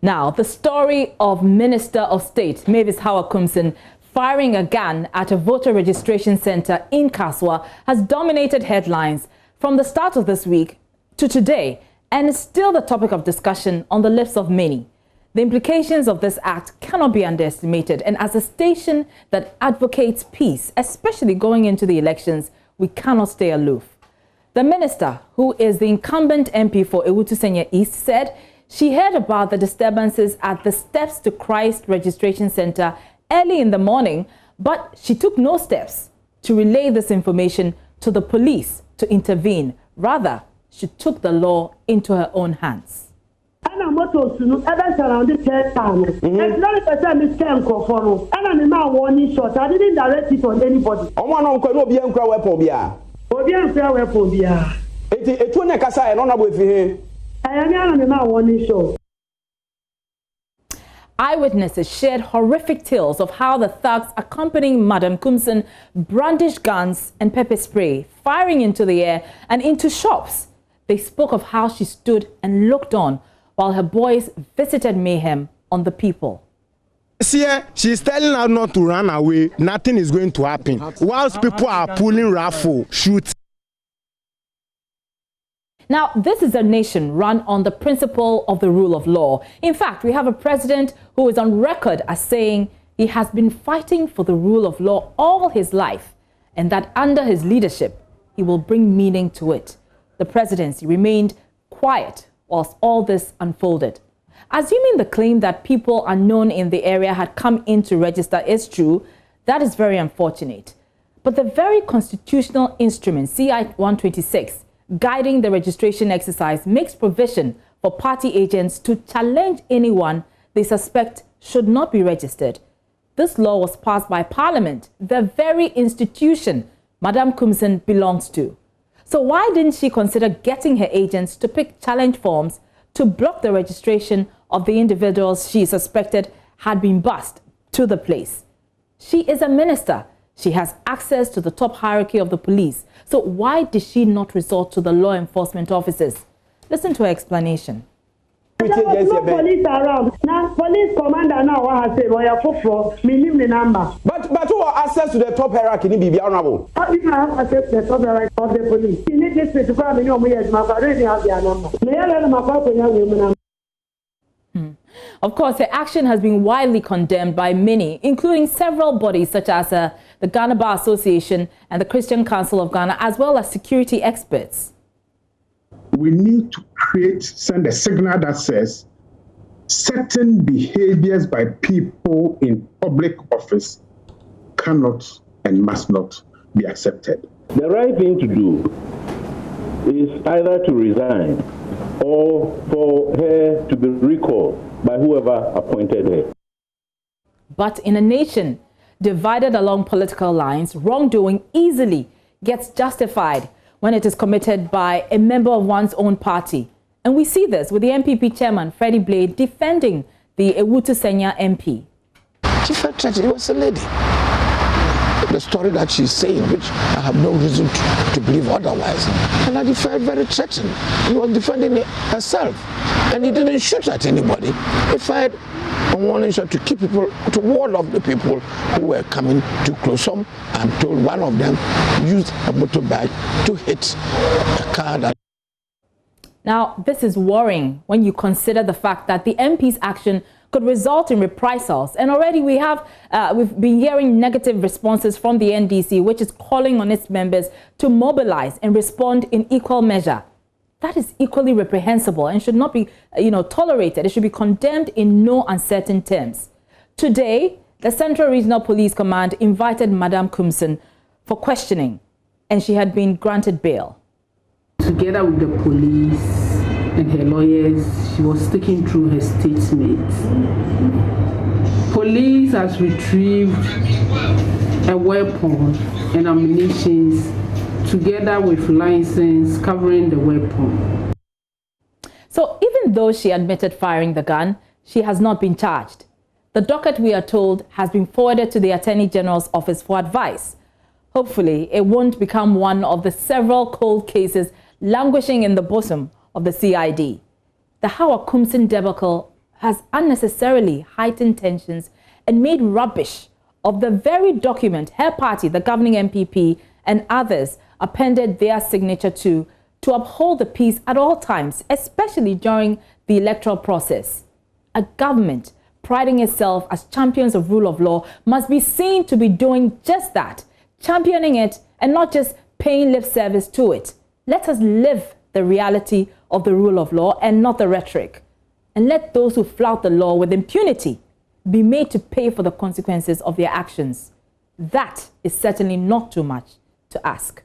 Now, the story of Minister of State Mavis Howard-Koomson firing a gun at a voter registration center in Kaswa has dominated headlines from the start of this week to today, and is still the topic of discussion on the lips of many. The implications of this act cannot be underestimated, and as a station that advocates peace, especially going into the elections, we cannot stay aloof. The minister, who is the incumbent MP for Ewutu Senya East, said she heard about the disturbances at the Steps to Christ registration center early in the morning, but she took no steps to relay this information to the police to intervene. Rather, she took the law into her own hands. I didn't direct it on anybody. Eyewitnesses shared horrific tales of how the thugs accompanying Madam Koomson brandished guns and pepper spray, firing into the air and into shops. They spoke of how she stood and looked on while her boys visited mayhem on the people. See, she's telling her not to run away. Nothing is going to happen. Whilst people are pulling rifle, shooting. Now, this is a nation run on the principle of the rule of law. In fact, we have a president who is on record as saying he has been fighting for the rule of law all his life, and that under his leadership, he will bring meaning to it. The presidency remained quiet whilst all this unfolded. Assuming the claim that people unknown in the area had come in to register is true, that is very unfortunate. But the very constitutional instrument, CI 126, guiding the registration exercise, makes provision for party agents to challenge anyone they suspect should not be registered. This law was passed by Parliament, the very institution Madam Koomson belongs to. So why didn't she consider getting her agents to pick challenge forms to block the registration of the individuals she suspected had been bussed to the place? She is a minister. She has access to the top hierarchy of the police. So why did she not resort to the law enforcement officers? Listen to her explanation. There was no police around. Now, police commander now has said, "Well, for me, name the number." But who have access to the top hierarchy? Ni be honorable. How do you have access to the top hierarchy of the police? You need this to come in your years. My father didn't have their number. Of course, her action has been widely condemned by many, including several bodies such as the Ghana Bar Association and the Christian Council of Ghana, as well as security experts. We need to send a signal that says certain behaviors by people in public office cannot and must not be accepted. The right thing to do is either to resign or for her to be recalled by whoever appointed her. But in a nation divided along political lines, wrongdoing easily gets justified when it is committed by a member of one's own party. And we see this with the MPP chairman, Freddie Blade, defending the Ewutu Senya MP. She felt threatened. It was a lady. The story that she's saying, which I have no reason to believe otherwise. And I felt very threatened. He was defending herself. And he didn't shoot at anybody. He fired a warning shot to keep people, to ward off the people who were coming too close. Some, I'm told, one of them used a motorbike to hit a car that. Now, this is worrying when you consider the fact that the MP's action could result in reprisals. And already we've been hearing negative responses from the NDC, which is calling on its members to mobilize and respond in equal measure. That is equally reprehensible and should not be, tolerated. It should be condemned in no uncertain terms. Today, the Central Regional Police Command invited Madam Koomson for questioning, and she had been granted bail. Together with the police and her lawyers, she was sticking through her statements. Police has retrieved a weapon and ammunition together with license covering the weapon. So even though she admitted firing the gun, she has not been charged. The docket, we are told, has been forwarded to the Attorney General's office for advice. Hopefully, it won't become one of the several cold cases languishing in the bosom of the CID. The Howard-Koomson debacle has unnecessarily heightened tensions and made rubbish of the very document her party, the governing MPP, and others appended their signature to uphold the peace at all times, especially during the electoral process. A government priding itself as champions of rule of law must be seen to be doing just that, championing it and not just paying lip service to it. Let us live the reality of the rule of law and not the rhetoric. And let those who flout the law with impunity be made to pay for the consequences of their actions. That is certainly not too much to ask.